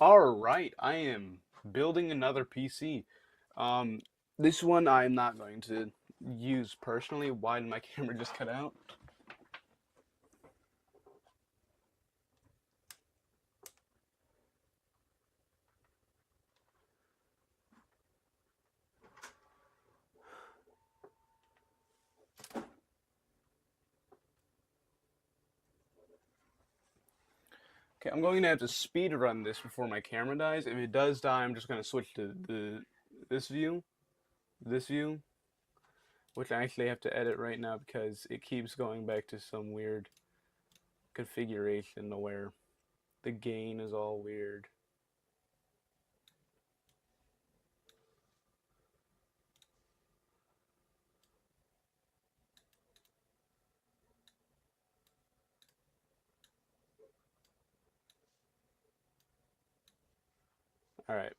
Alright, I am building another PC. Um, this one I'm not going to use personally. Why did my camera just cut out? Okay, I'm going to have to speed run this before my camera dies. If it does die, I'm just going to switch to this view, this view, which I actually have to edit right now because it keeps going back to some weird configuration where the gain is all weird. Alright.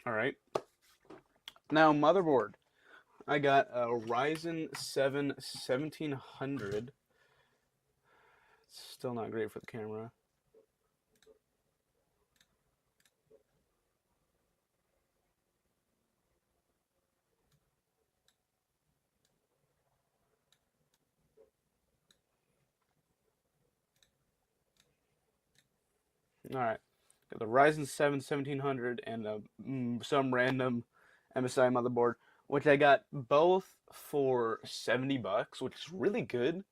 Alright. Now, motherboard. I got a Ryzen 7 1700. Still not great for the camera. Alright. Got the Ryzen 7 1700 and some random MSI motherboard, which I got both for $70, which is really good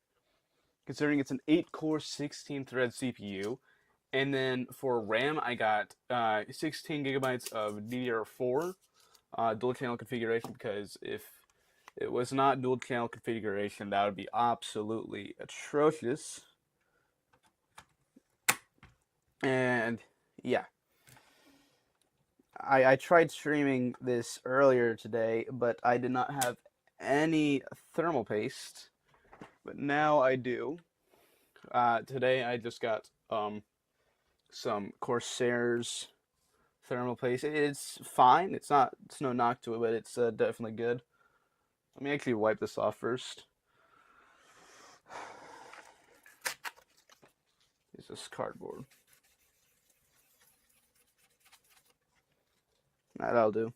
considering it's an 8-core 16-thread CPU. And then for RAM, I got 16 gigabytes of DDR4 dual channel configuration, because if it was not dual channel configuration, that would be absolutely atrocious. And yeah, I tried streaming this earlier today, but I did not have any thermal paste. But now I do. Today I just got some Corsair's thermal paste. It's fine. It's no knock to it, but it's definitely good. Let me actually wipe this off first. It's this cardboard. That'll do.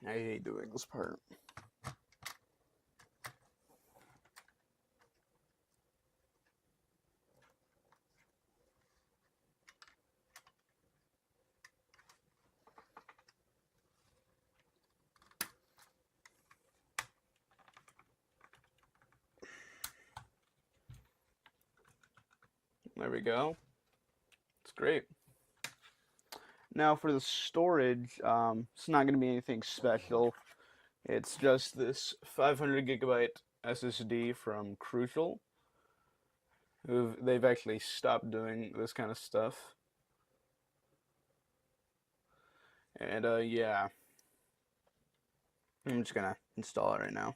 I hate doing this part. There we go. It's great. Now for the storage, it's not going to be anything special. It's just this 500 gigabyte SSD from Crucial. They've actually stopped doing this kind of stuff. And yeah, I'm just gonna install it right now.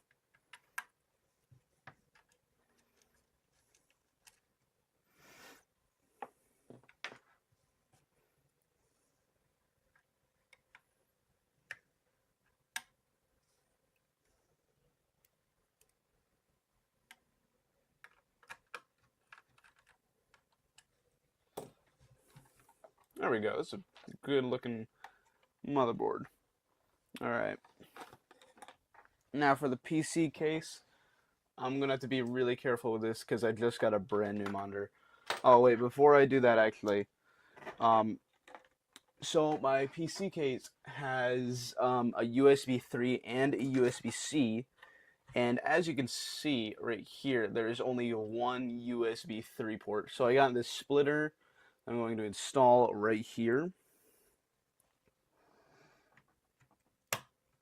There we go. It's a good looking motherboard. Alright. Now for the PC case, I'm gonna have to be really careful with this because I just got a brand new monitor. Oh wait, before I do that actually, um, so my PC case has a USB 3 and a USB-C, And as you can see right here, there is only one USB 3 port. So I got this splitter I'm going to install right here.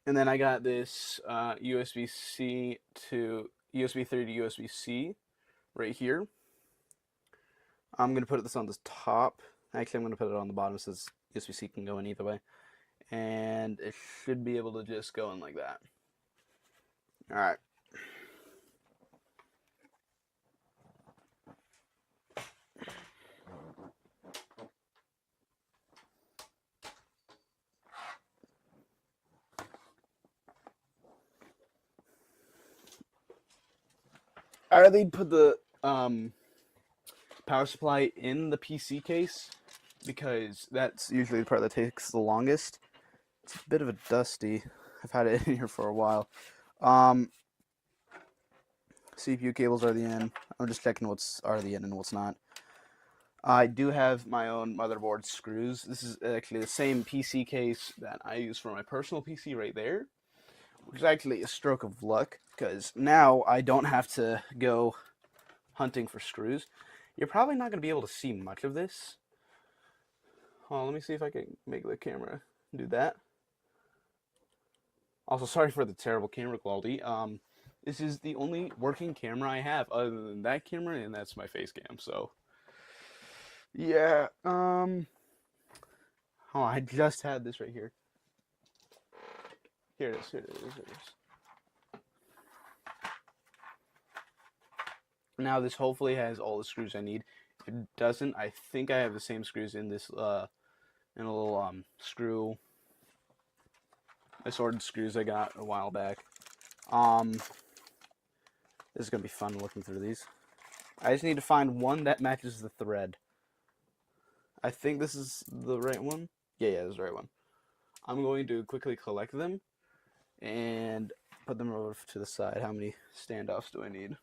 And then I got this USB-C to USB 3 to USB-C right here. I'm going to put this on the top. Actually, I'm going to put it on the bottom since USB-C can go in either way. And it should be able to just go in like that. Alright. I already put the power supply in the PC case because that's usually the part that takes the longest. It's a bit of a dusty. I've had it in here for a while. CPU cables are the in. I'm just checking what's already in and what's not. I do have my own motherboard screws. This is actually the same PC case that I use for my personal PC right there, which is actually a stroke of luck because now I don't have to go hunting for screws. You're probably not going to be able to see much of this. Oh, let me see if I can make the camera do that. Also, sorry for the terrible camera quality. This is the only working camera I have other than that camera, and that's my face cam. So, yeah. Oh, I just had this right here. Here it is. Here it is. Here it is. Now this hopefully has all the screws I need. If it doesn't, I think I have the same screws in this in a little screw assorted screws I got a while back. This is gonna be fun looking through these. I just need to find one that matches the thread. I think this is the right one. Yeah, this is the right one. I'm going to quickly collect them and put them over to the side. How many standoffs do I need?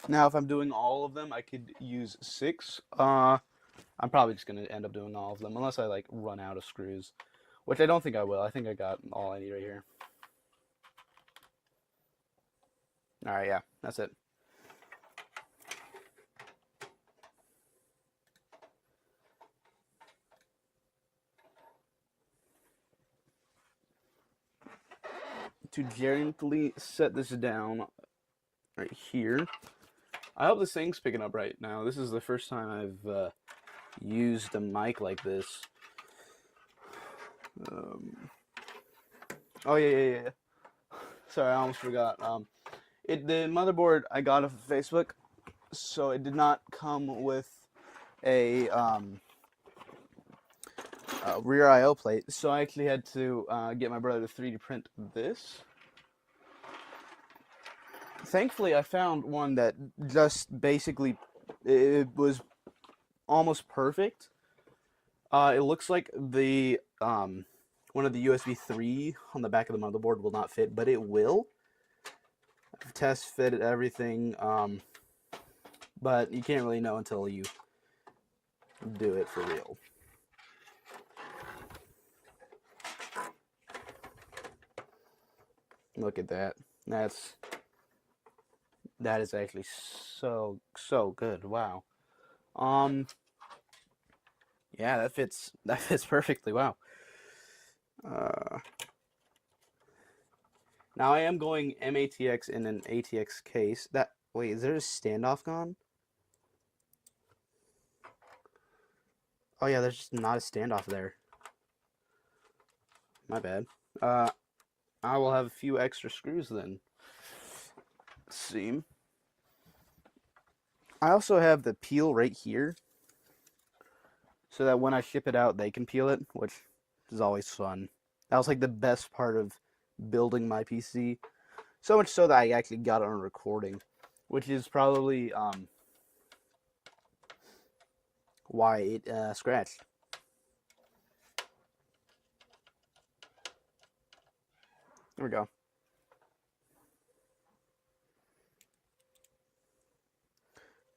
Now, if I'm doing all of them, I could use 6. I'm probably just going to end up doing all of them, unless I, like, run out of screws. Which I don't think I will. I think I got all I need right here. Alright, yeah, that's it. To gently set this down right here. I hope this thing's picking up right now. This is the first time I've used a mic like this. Oh yeah. Sorry, I almost forgot. The motherboard I got off of Facebook, so it did not come with a rear I/O plate. So I actually had to get my brother to 3D print this. Thankfully, I found one that just basically it was almost perfect. It looks like the one of the USB 3 on the back of the motherboard will not fit, but it will. I've test fitted everything, but you can't really know until you do it for real. Look at that. That is actually so good. Wow. Yeah, that fits perfectly. Wow. Now I am going MATX in an ATX case. Wait, is there a standoff gone? Oh yeah, there's just not a standoff there. My bad. I will have a few extra screws then. Let's see. I also have the peel right here, so that when I ship it out, they can peel it, which is always fun. That was like the best part of building my PC. So much so that I actually got it on recording, which is probably why it scratched. There we go.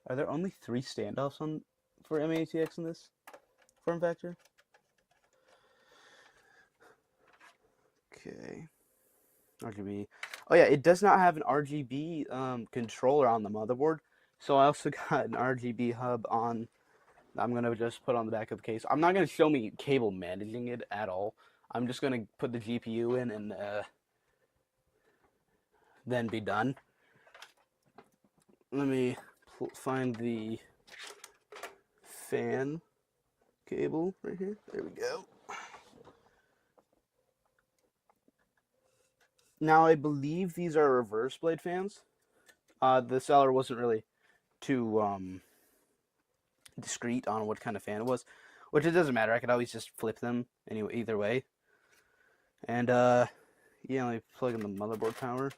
Are there only 3 standoffs for MATX in this form factor? Okay. RGB. Oh yeah, it does not have an RGB controller on the motherboard. So I also got an RGB hub on. I'm gonna just put on the back of the case. I'm not gonna show me cable managing it at all. I'm just gonna put the GPU in and then be done. Let me find the fan cable right here. There we go. Now I believe these are reverse blade fans. The seller wasn't really too discreet on what kind of fan it was, which it doesn't matter. I could always just flip them anyway, either way. And yeah, let me plug in the motherboard power.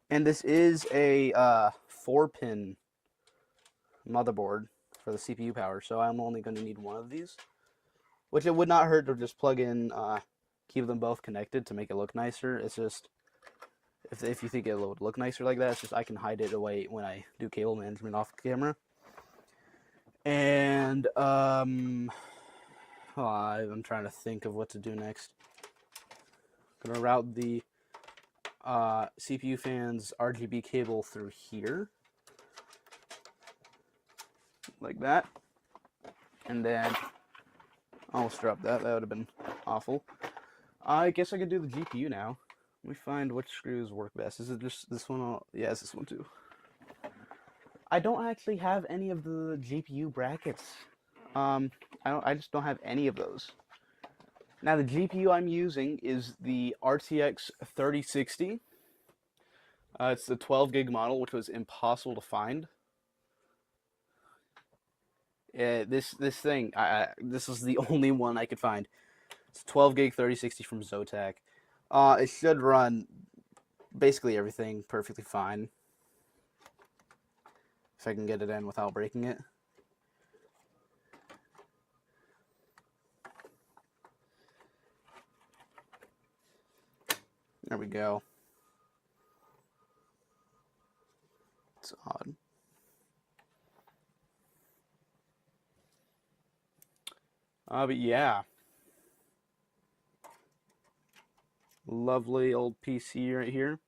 And this is a 4-pin motherboard for the CPU power, so I'm only going to need one of these, which it would not hurt to just plug in, keep them both connected to make it look nicer. It's just, if you think it would look nicer like that, it's just I can hide it away when I do cable management off camera. And I'm trying to think of what to do next. I'm gonna route the CPU fans RGB cable through here, like that, and then I almost dropped that. That would have been awful. I guess I could do the GPU now. Let me find which screws work best. Is it just this one? Yeah, it's this one too. I don't actually have any of the GPU brackets. I just don't have any of those. Now the GPU I'm using is the RTX 3060. It's the 12 gig model, which was impossible to find. This thing, this is the only one I could find. It's 12 gig 3060 from Zotac. It should run basically everything perfectly fine. If I can get it in without breaking it. There we go. It's odd. But yeah. Lovely old PC right here.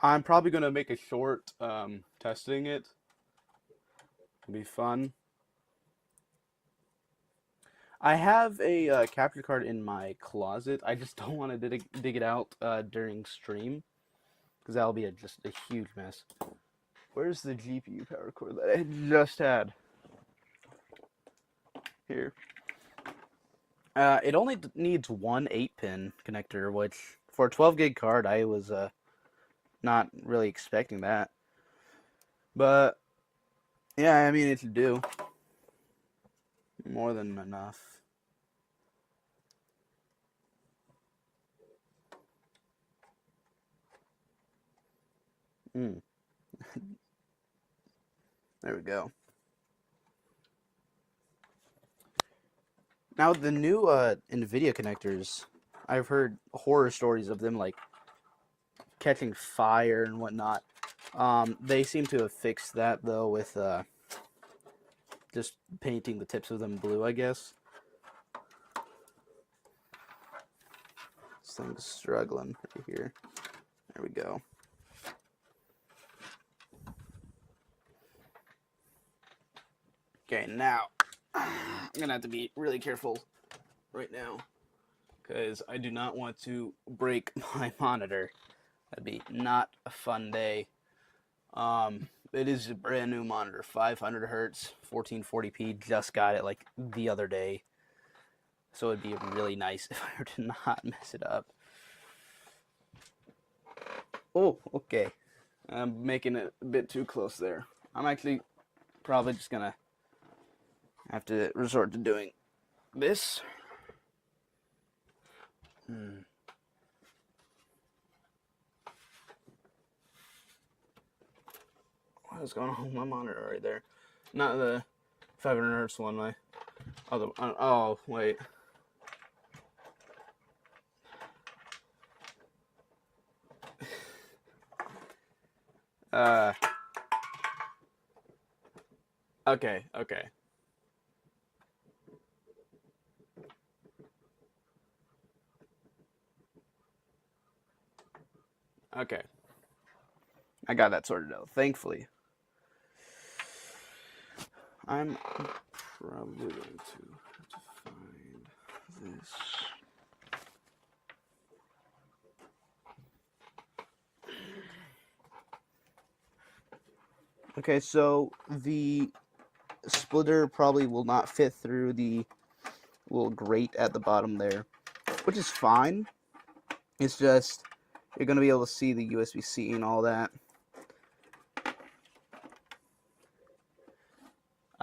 I'm probably going to make a short testing it. It'll be fun. I have a capture card in my closet. I just don't want to dig it out during stream, because that'll be just a huge mess. Where's the GPU power cord that I just had? Here. It only needs one 8-pin connector, which for a 12 gig card, I was not really expecting that. But yeah, I mean, it should do more than enough. There we go. Now the new NVIDIA connectors, I've heard horror stories of them like catching fire and whatnot. They seem to have fixed that though with just painting the tips of them blue, I guess. This thing's struggling right here. There we go. Okay, now I'm gonna have to be really careful right now because I do not want to break my monitor. That'd be not a fun day. It is a brand new monitor, 500 hertz, 1440p. Just got it like the other day, so it'd be really nice if I were to not mess it up. Oh, okay. I'm making it a bit too close there. I'm actually probably just gonna have to resort to doing this. What is going on with my monitor right there? Not the 500 hertz one, my other. Oh, wait. Uh, okay, okay. Okay. I got that sorted out, thankfully. I'm probably going to have to find this. Okay, so the splitter probably will not fit through the little grate at the bottom there, which is fine. It's just you're going to be able to see the USB-C and all that.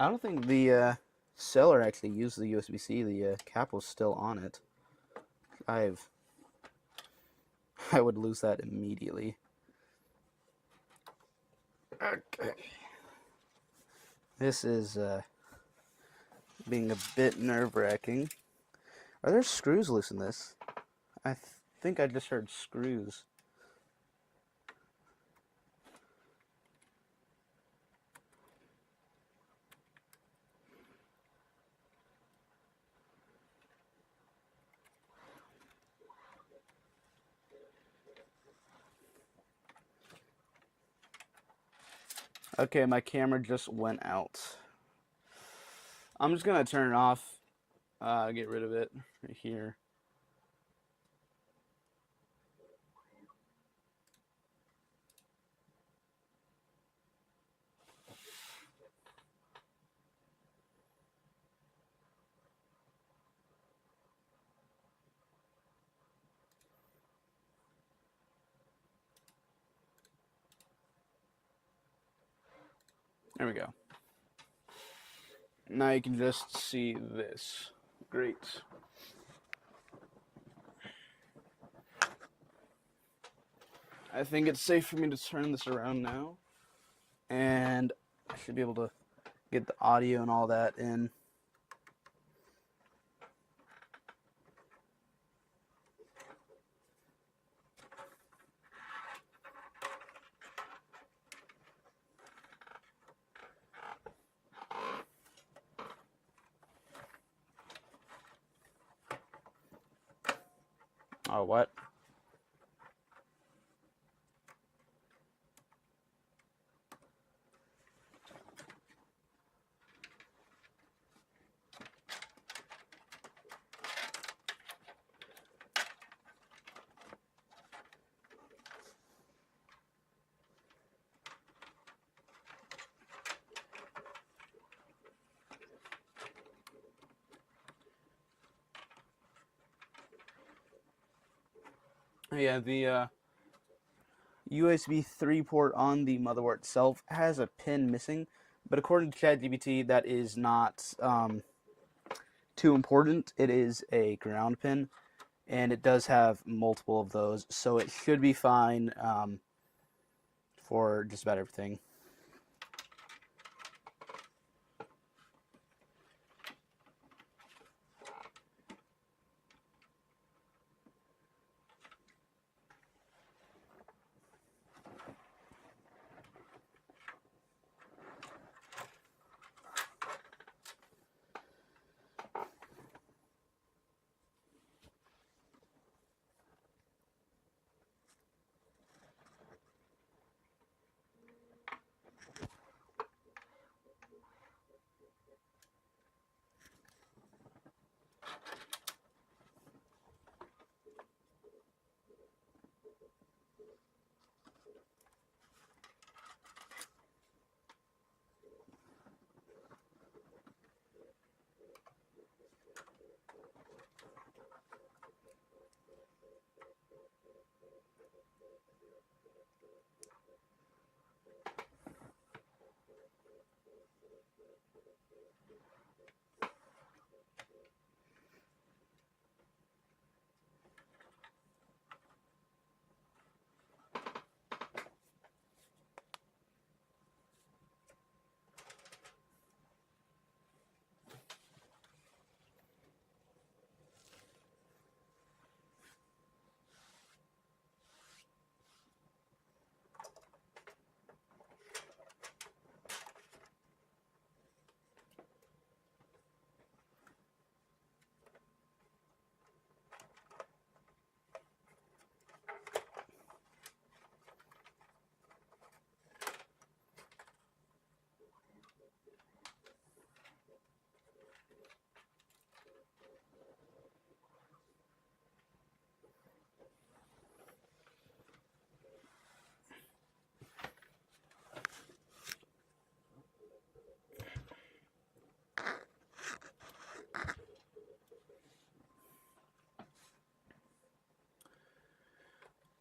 I don't think the seller actually used the USB-C. The cap was still on it. I would lose that immediately. Okay. This is being a bit nerve-wracking. Are there screws loose in this? I think I just heard screws. Okay, my camera just went out. I'm just gonna turn it off, get rid of it right here. There we go. Now you can just see this. Great. I think it's safe for me to turn this around now. And I should be able to get the audio and all that in. Oh, what? Yeah, the USB 3 port on the motherboard itself has a pin missing, but according to ChatGPT, that is not too important. It is a ground pin, and it does have multiple of those, so it should be fine for just about everything.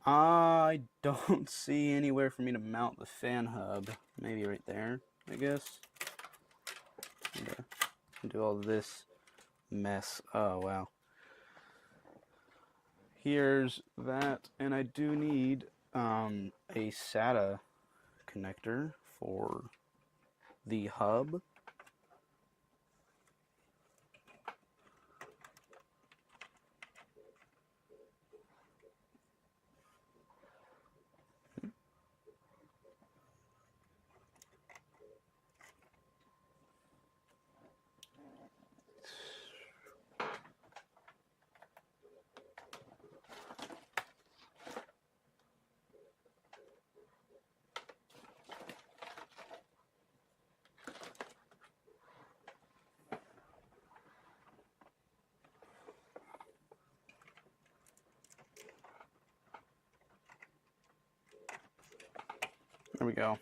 I don't see anywhere for me to mount the fan hub. Maybe right there, I guess. Do all this mess. Oh, wow. Here's that, and I do need a SATA connector for the hub. There we go.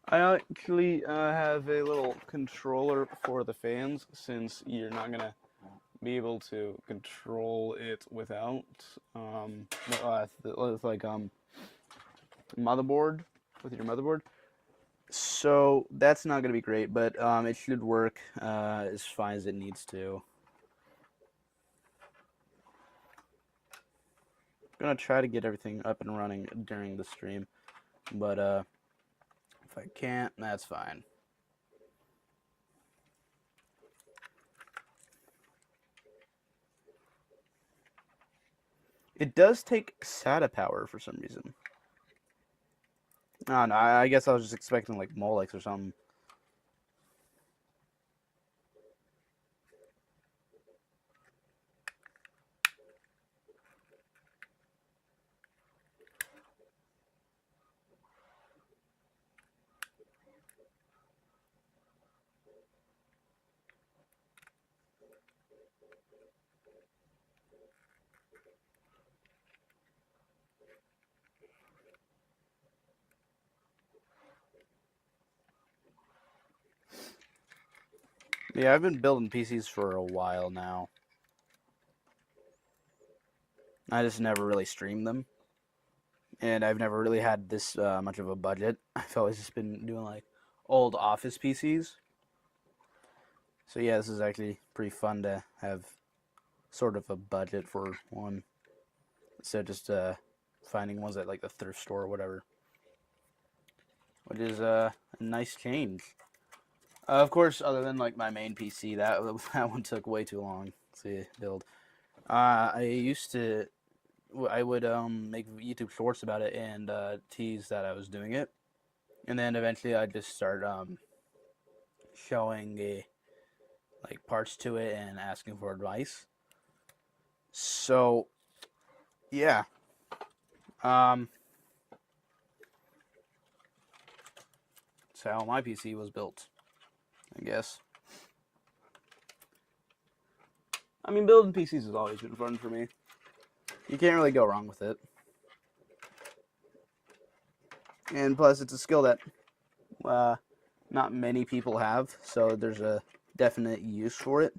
I actually have a little controller for the fans, since you're not gonna be able to control it without with like motherboard, with your motherboard. So that's not gonna be great, but it should work as fine as it needs to. I'm gonna try to get everything up and running during the stream, but if I can't, that's fine. It does take SATA power for some reason. I don't know, I guess I was just expecting like Molex or something. Yeah, I've been building PCs for a while now. I just never really streamed them, and I've never really had this much of a budget. I've always just been doing like old office PCs. So yeah, this is actually pretty fun to have sort of a budget for one, instead of just finding ones at like the thrift store or whatever, which is a nice change. Of course, other than like my main PC, that one took way too long to build. I would make YouTube shorts about it and tease that I was doing it, and then eventually I'd just start showing like parts to it and asking for advice. So yeah, that's how my PC was built, I guess. I mean, building PCs has always been fun for me. You can't really go wrong with it. And plus, it's a skill that not many people have, so there's a definite use for it.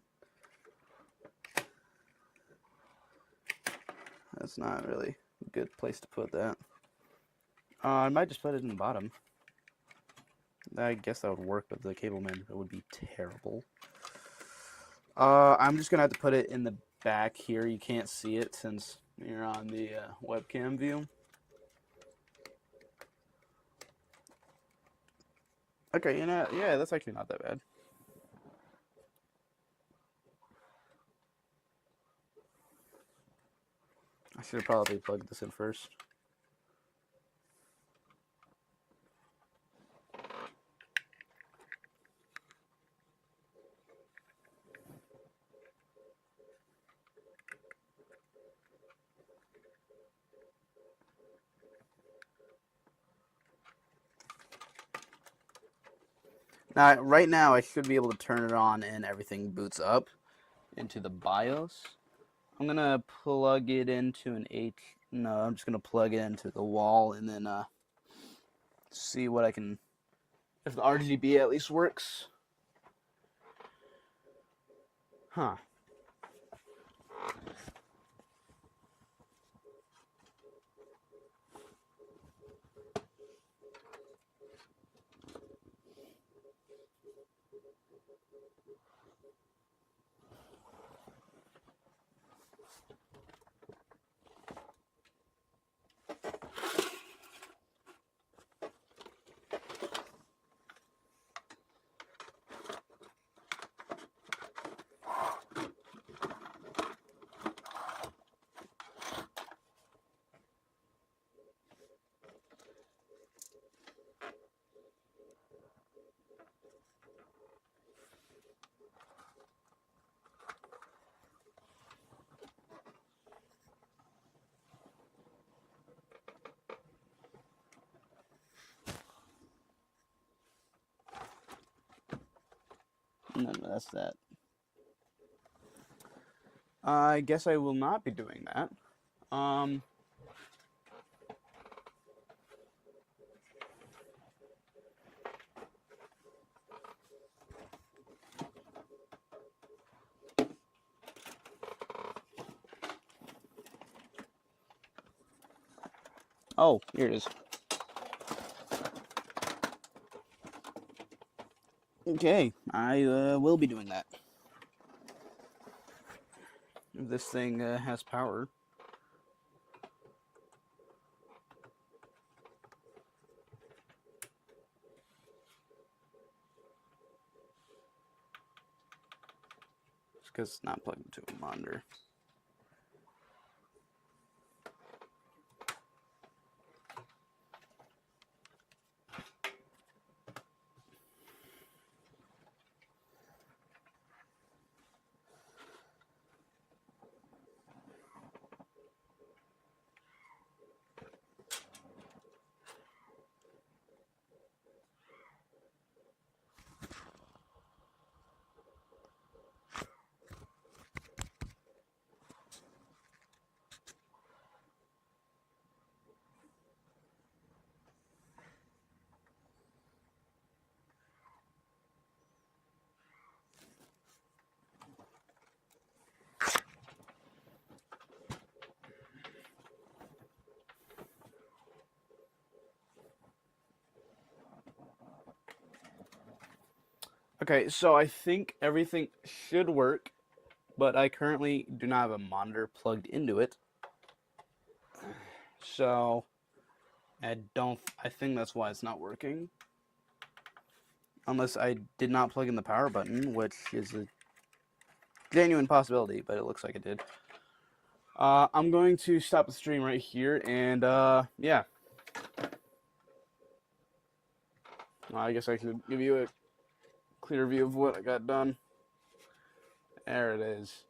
That's not really a good place to put that. I might just put it in the bottom. I guess that would work, but the cable management would be terrible. I'm just gonna have to put it in the back here. You can't see it since you're on the webcam view. Okay, yeah, that's actually not that bad. I should have probably plugged this in first. Now, right now, I should be able to turn it on and everything boots up into the BIOS. I'm gonna plug it into an No, I'm just gonna plug it into the wall and then see what I can. If the RGB at least works. Huh. No, that's that. I guess I will not be doing that. Um, oh, here it is. Okay, I will be doing that. If this thing has power. It's because it's not plugged into a monitor. Okay, so I think everything should work, but I currently do not have a monitor plugged into it. So I think that's why it's not working. Unless I did not plug in the power button, which is a genuine possibility, but it looks like it did. I'm going to stop the stream right here, and yeah. I guess I can give you a clear view of what I got done. There it is.